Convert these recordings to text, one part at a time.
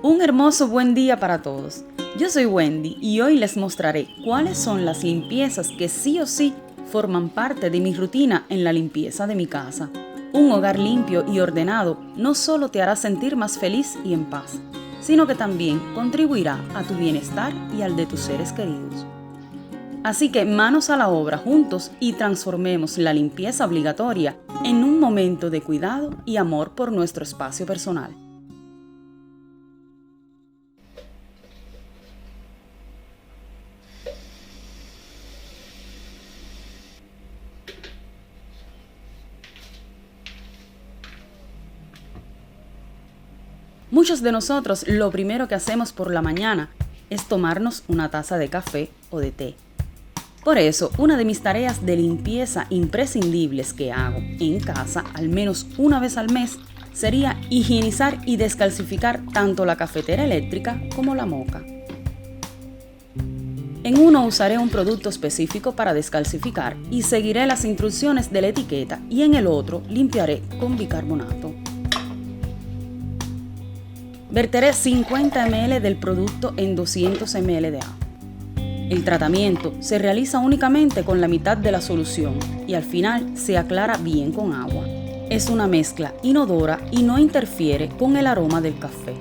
Un hermoso buen día para todos. Yo soy Wendy y hoy les mostraré cuáles son las limpiezas que sí o sí forman parte de mi rutina en la limpieza de mi casa. Un hogar limpio y ordenado no solo te hará sentir más feliz y en paz, sino que también contribuirá a tu bienestar y al de tus seres queridos. Así que manos a la obra juntos y transformemos la limpieza obligatoria en un momento de cuidado y amor por nuestro espacio personal. Muchos de nosotros lo primero que hacemos por la mañana es tomarnos una taza de café o de té. Por eso, una de mis tareas de limpieza imprescindibles que hago en casa al menos una vez al mes sería higienizar y descalcificar tanto la cafetera eléctrica como la moka. En uno usaré un producto específico para descalcificar y seguiré las instrucciones de la etiqueta, y en el otro limpiaré con bicarbonato. Verteré 50 ml del producto en 200 ml de agua. El tratamiento se realiza únicamente con la mitad de la solución y al final se aclara bien con agua. Es una mezcla inodora y no interfiere con el aroma del café.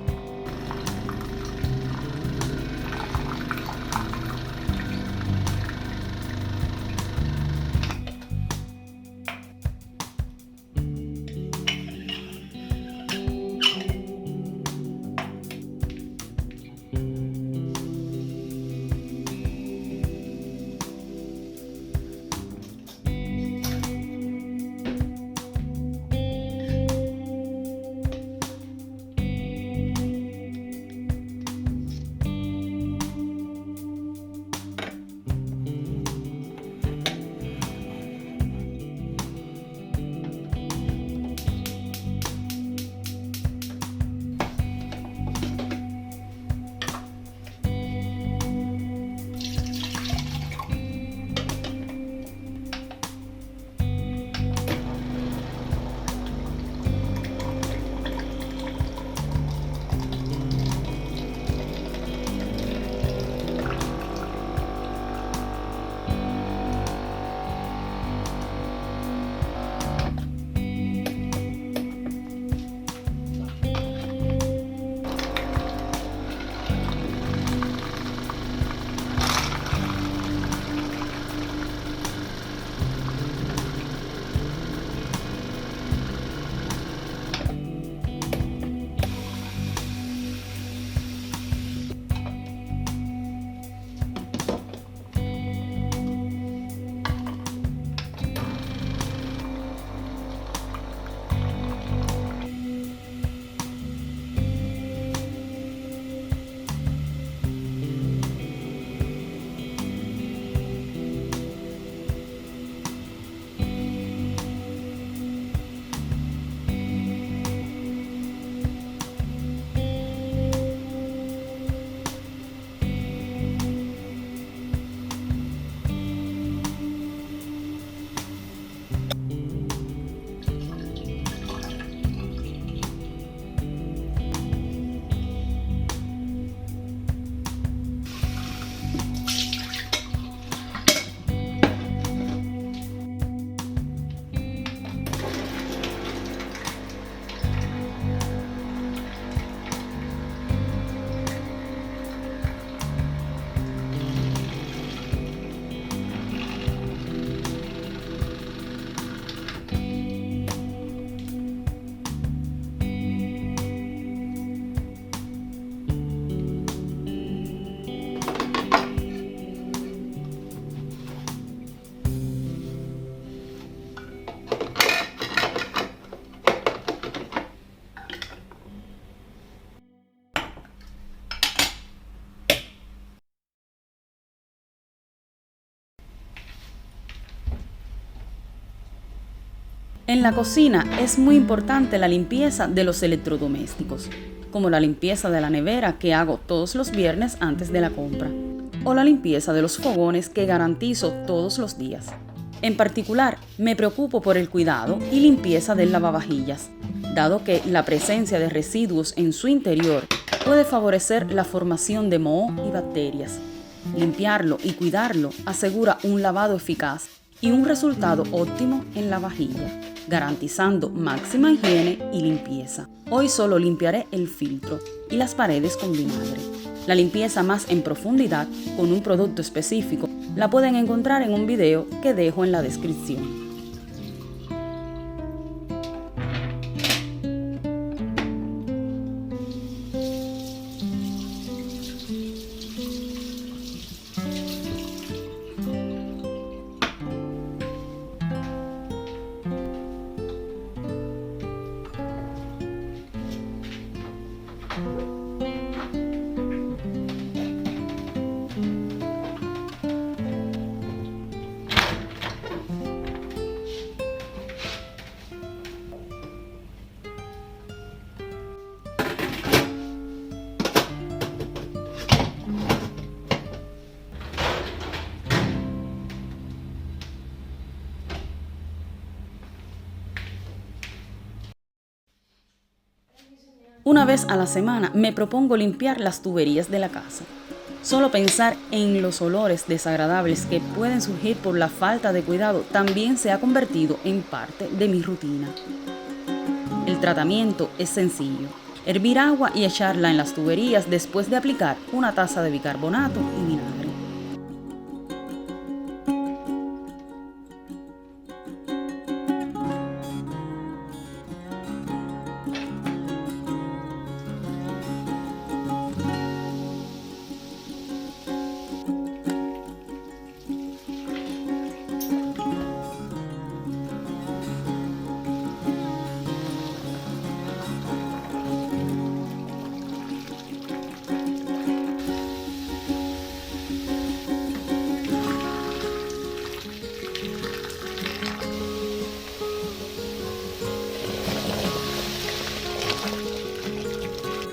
En la cocina es muy importante la limpieza de los electrodomésticos, como la limpieza de la nevera que hago todos los viernes antes de la compra, o la limpieza de los fogones que garantizo todos los días. En particular, me preocupo por el cuidado y limpieza del lavavajillas, dado que la presencia de residuos en su interior puede favorecer la formación de moho y bacterias. Limpiarlo y cuidarlo asegura un lavado eficaz y un resultado óptimo en la vajilla, garantizando máxima higiene y limpieza. Hoy solo limpiaré el filtro y las paredes con vinagre. La limpieza más en profundidad con un producto específico la pueden encontrar en un video que dejo en la descripción. Una vez a la semana me propongo limpiar las tuberías de la casa. Solo pensar en los olores desagradables que pueden surgir por la falta de cuidado también se ha convertido en parte de mi rutina. El tratamiento es sencillo. Hervir agua y echarla en las tuberías después de aplicar una taza de bicarbonato y vinagre.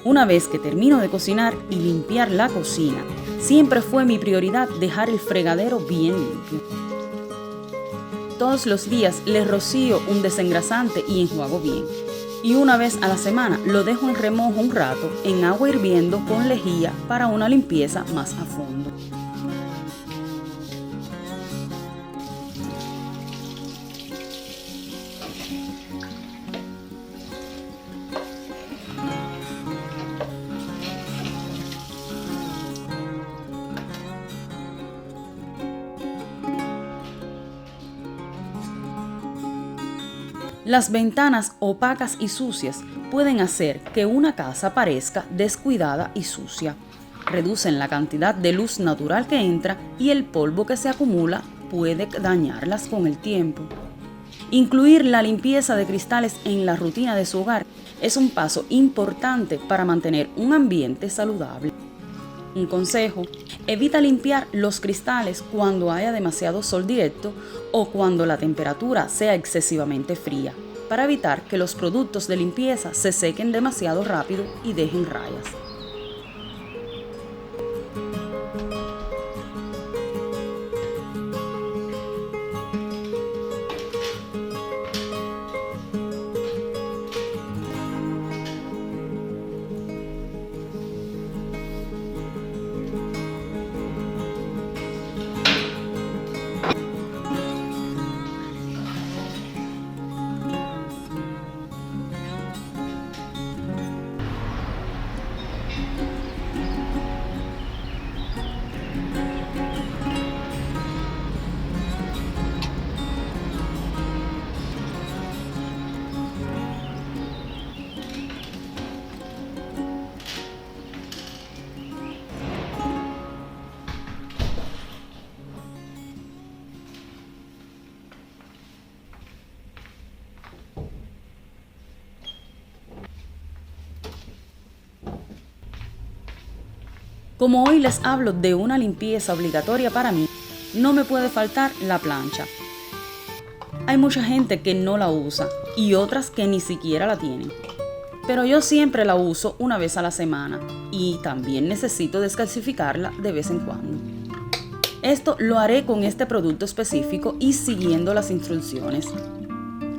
Una vez que termino de cocinar y limpiar la cocina, siempre fue mi prioridad dejar el fregadero bien limpio. Todos los días le rocío un desengrasante y enjuago bien. Y una vez a la semana lo dejo en remojo un rato en agua hirviendo con lejía para una limpieza más a fondo. Las ventanas opacas y sucias pueden hacer que una casa parezca descuidada y sucia. Reducen la cantidad de luz natural que entra y el polvo que se acumula puede dañarlas con el tiempo. Incluir la limpieza de cristales en la rutina de su hogar es un paso importante para mantener un ambiente saludable. Un consejo: evita limpiar los cristales cuando haya demasiado sol directo o cuando la temperatura sea excesivamente fría, para evitar que los productos de limpieza se sequen demasiado rápido y dejen rayas. Como hoy les hablo de una limpieza obligatoria para mí, no me puede faltar la plancha. Hay mucha gente que no la usa y otras que ni siquiera la tienen. Pero yo siempre la uso una vez a la semana y también necesito descalcificarla de vez en cuando. Esto lo haré con este producto específico y siguiendo las instrucciones.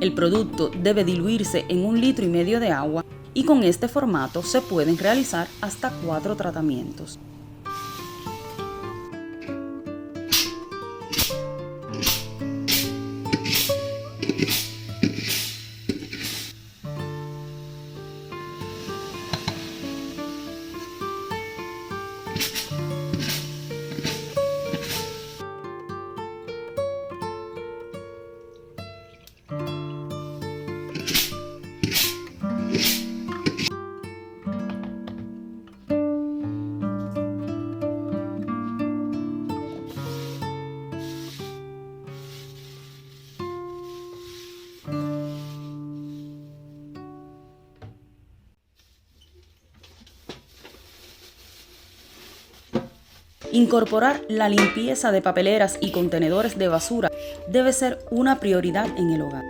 El producto debe diluirse en 1,5 litros de agua y con este formato se pueden realizar hasta 4 tratamientos. Incorporar la limpieza de papeleras y contenedores de basura debe ser una prioridad en el hogar.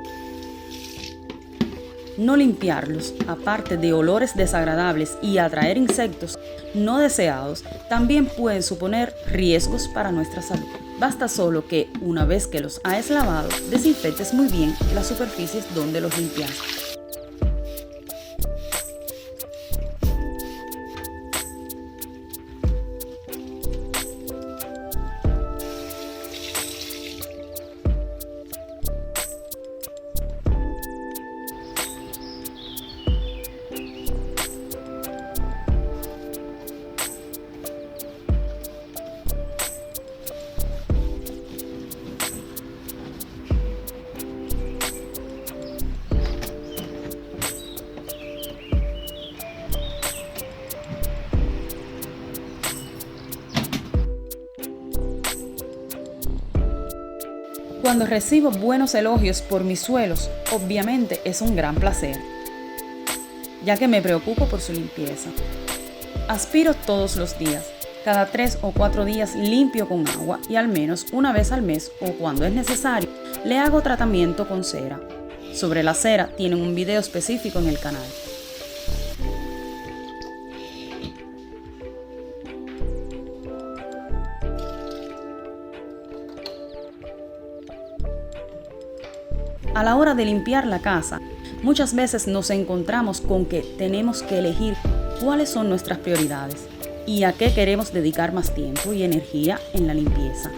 No limpiarlos, aparte de olores desagradables y atraer insectos no deseados, también pueden suponer riesgos para nuestra salud. Basta solo que, una vez que los hayas lavado, desinfectes muy bien las superficies donde los limpiaste. Cuando recibo buenos elogios por mis suelos, obviamente es un gran placer, ya que me preocupo por su limpieza. Aspiro todos los días, cada 3 o 4 días limpio con agua y al menos una vez al mes o cuando es necesario, le hago tratamiento con cera. Sobre la cera tienen un video específico en el canal. A la hora de limpiar la casa, muchas veces nos encontramos con que tenemos que elegir cuáles son nuestras prioridades y a qué queremos dedicar más tiempo y energía en la limpieza.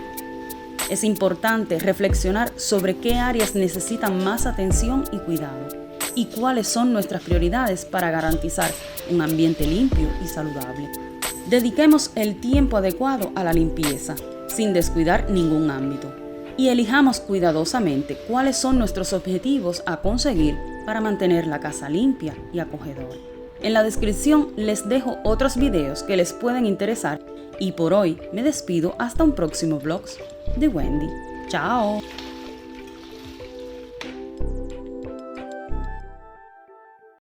Es importante reflexionar sobre qué áreas necesitan más atención y cuidado y cuáles son nuestras prioridades para garantizar un ambiente limpio y saludable. Dediquemos el tiempo adecuado a la limpieza, sin descuidar ningún ámbito. Y elijamos cuidadosamente cuáles son nuestros objetivos a conseguir para mantener la casa limpia y acogedora. En la descripción les dejo otros videos que les pueden interesar y por hoy me despido hasta un próximo vlog de Wendy. ¡Chao!